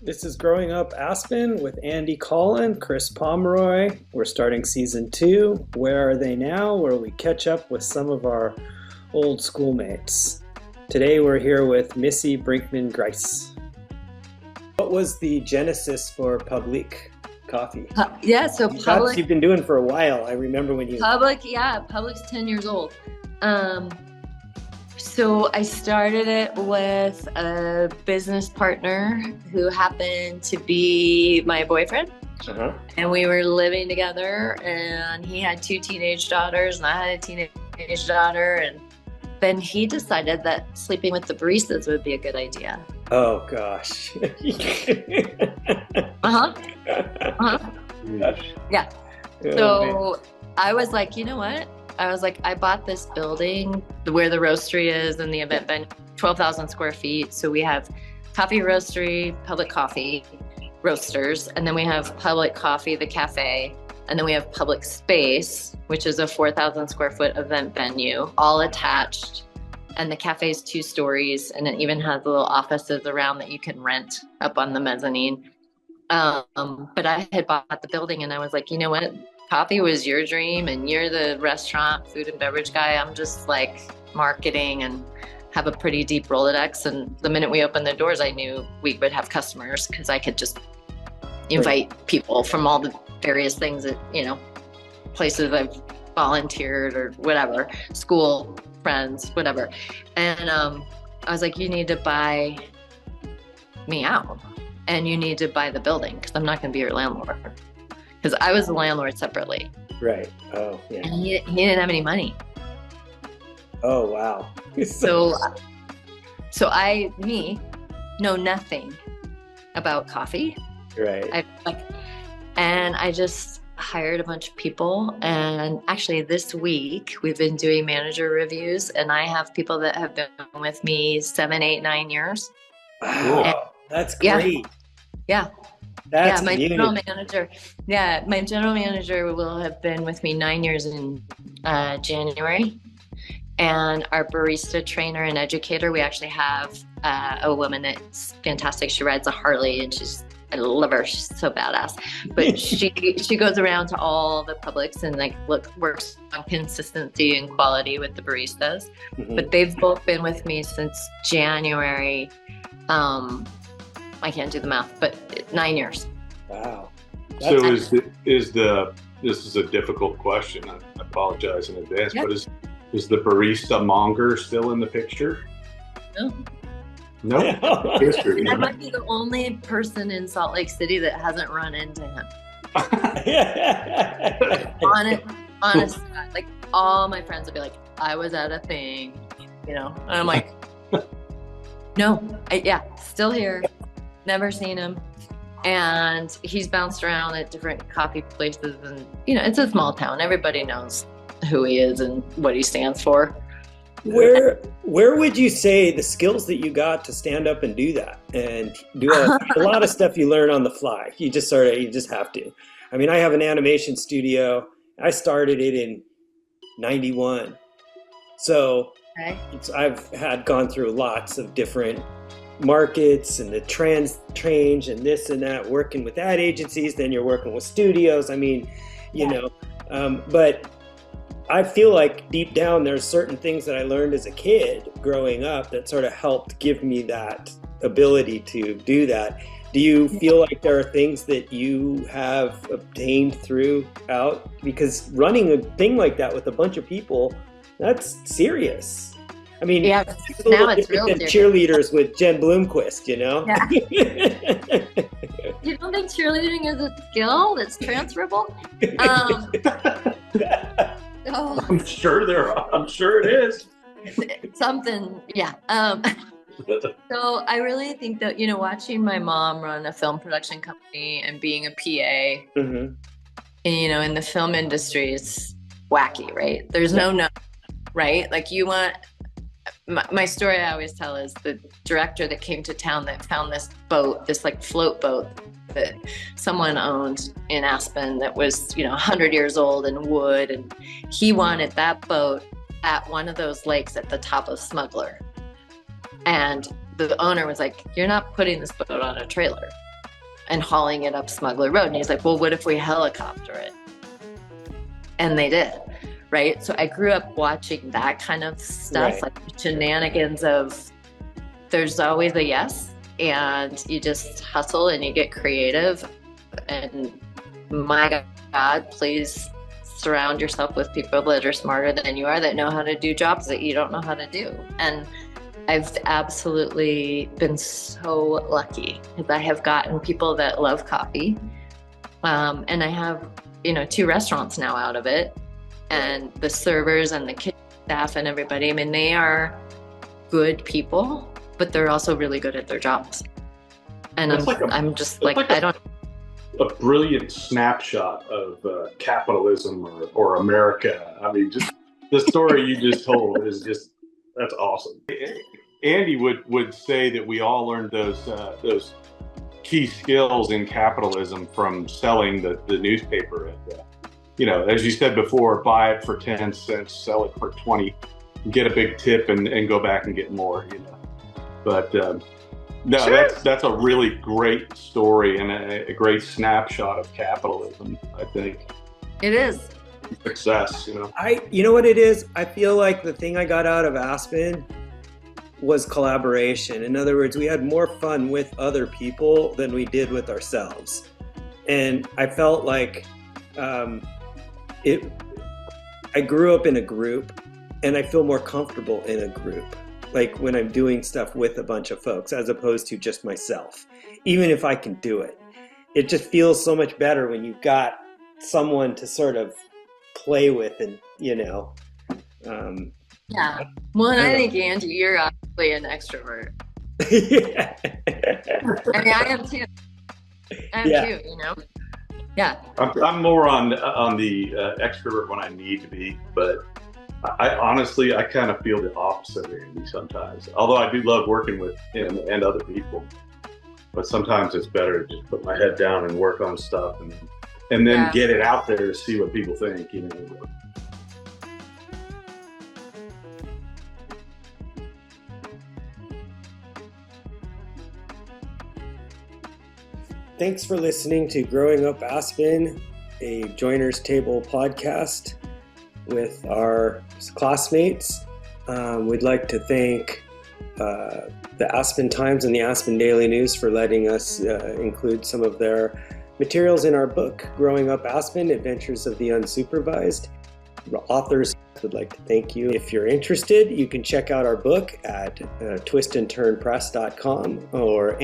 This is Growing Up Aspen with Andy Collin, Chris Pomeroy. We're starting season 2. Where Are They Now? Where we catch up with some of our old schoolmates. Today we're here with Missy Brinkman Greis. What was the genesis for Publik Coffee? So Publik, you've been doing for a while. I remember when you... Publik's 10 years old. So I started it with a business partner who happened to be my boyfriend. Uh-huh. And we were living together, and he had 2 teenage daughters and I had a teenage daughter. And then he decided that sleeping with the baristas would be a good idea. Oh, gosh. Yeah. So I was like, you know what? I bought this building where the roastery is and the event venue, 12,000 square feet. So we have coffee roastery, Publik Coffee Roasters, and then we have Publik Coffee, the cafe, and then we have Publik Space, which is a 4,000 square foot event venue, all attached. And the cafe is 2 stories, and it even has little offices around that you can rent up on the mezzanine. But I had bought the building, and I was like, you know what? Coffee was your dream, and you're the restaurant, food and beverage guy. I'm just like marketing and have a pretty deep Rolodex. And the minute we opened the doors, I knew we would have customers because I could just invite people from all the various things that, places I've volunteered or whatever, school, friends, whatever. And I was like, you need to buy me out and you need to buy the building because I'm not going to be your landlord. Because I was the landlord separately. Right. Oh, yeah. And he didn't have any money. Oh, wow. So I know nothing about coffee. Right. And I just hired a bunch of people. And actually this week we've been doing manager reviews, and I have people that have been with me 7, 8, 9 years. Wow. And, that's great. Yeah. That's my general manager. Yeah, my general manager will have been with me 9 years in January, and our barista trainer and educator. We actually have a woman that's fantastic. She rides a Harley, and I love her. She's so badass. But she goes around to all the Publix and works on consistency and quality with the baristas. Mm-hmm. But they've both been with me since January. I can't do the math, but 9 years. Wow. So this is a difficult question. I apologize in advance, but is the barista monger still in the picture? No. I might be the only person in Salt Lake City that hasn't run into him. Honest, like all my friends would be like, I was at a thing, and I'm like, no, still here. Never seen him. And he's bounced around at different coffee places, and it's a small town. Everybody knows who he is and what he stands for. Where would you say the skills that you got to stand up and do that and do a lot of stuff you learn on the fly? You just have to. I mean, I have an animation studio. I started it in 91. So I've gone through lots of different markets and the change and this and that, working with ad agencies, then you're working with studios. I mean, but I feel like deep down there's certain things that I learned as a kid growing up that sort of helped give me that ability to do that. Do you feel like there are things that you have obtained throughout? Because running a thing like that with a bunch of people, that's serious. I mean, it's a little different than cheerleaders with Jen Bloomquist, Yeah. You don't think cheerleading is a skill that's transferable? I'm sure it is. Something, yeah. So I really think that, watching my mom run a film production company and being a PA, mm-hmm. and, in the film industry, it's wacky, right? There's no, right? Like you want... My story I always tell is the director that came to town that found this boat, this float boat that someone owned in Aspen that was, 100 years old and wood. And he wanted that boat at one of those lakes at the top of Smuggler. And the owner was like, you're not putting this boat on a trailer. and hauling it up Smuggler Road. And he's like, well, what if we helicopter it? And they did, right? So I grew up watching that kind of stuff, Right. like shenanigans of there's always a yes, and you just hustle and you get creative. And my God, please surround yourself with people that are smarter than you are, that know how to do jobs that you don't know how to do. And I've absolutely been so lucky because I have gotten people that love coffee. And I have, 2 restaurants now out of it. And the servers and the kitchen staff and everybody, I mean, they are good people, but they're also really good at their jobs. And I'm just like I don't. A brilliant snapshot of capitalism or America. I mean, just the story you just told is just, that's awesome. Andy would say that we all learned those key skills in capitalism from selling the newspaper. As you said before, buy it for 10 cents, sell it for 20, get a big tip and go back and get more, But no, sure. That's a really great story and a great snapshot of capitalism, I think. It is. Success, You know what it is? I feel like the thing I got out of Aspen was collaboration. In other words, we had more fun with other people than we did with ourselves. And I felt like I grew up in a group, and I feel more comfortable in a group. Like when I'm doing stuff with a bunch of folks as opposed to just myself, even if I can do it. It just feels so much better when you've got someone to sort of play with and, Yeah. Well, and I think, Angie, you're obviously an extrovert. Yeah. I mean, I am too. Yeah. I'm more on the extrovert when I need to be, but I honestly kind of feel the opposite of Andy sometimes. Although I do love working with him and other people, but sometimes it's better to just put my head down and work on stuff and then get it out there to see what people think. Thanks for listening to Growing Up Aspen, a Joiner's Table podcast with our classmates. We'd like to thank the Aspen Times and the Aspen Daily News for letting us include some of their materials in our book, Growing Up Aspen, Adventures of the Unsupervised. The authors would like to thank you. If you're interested, you can check out our book at twistandturnpress.com or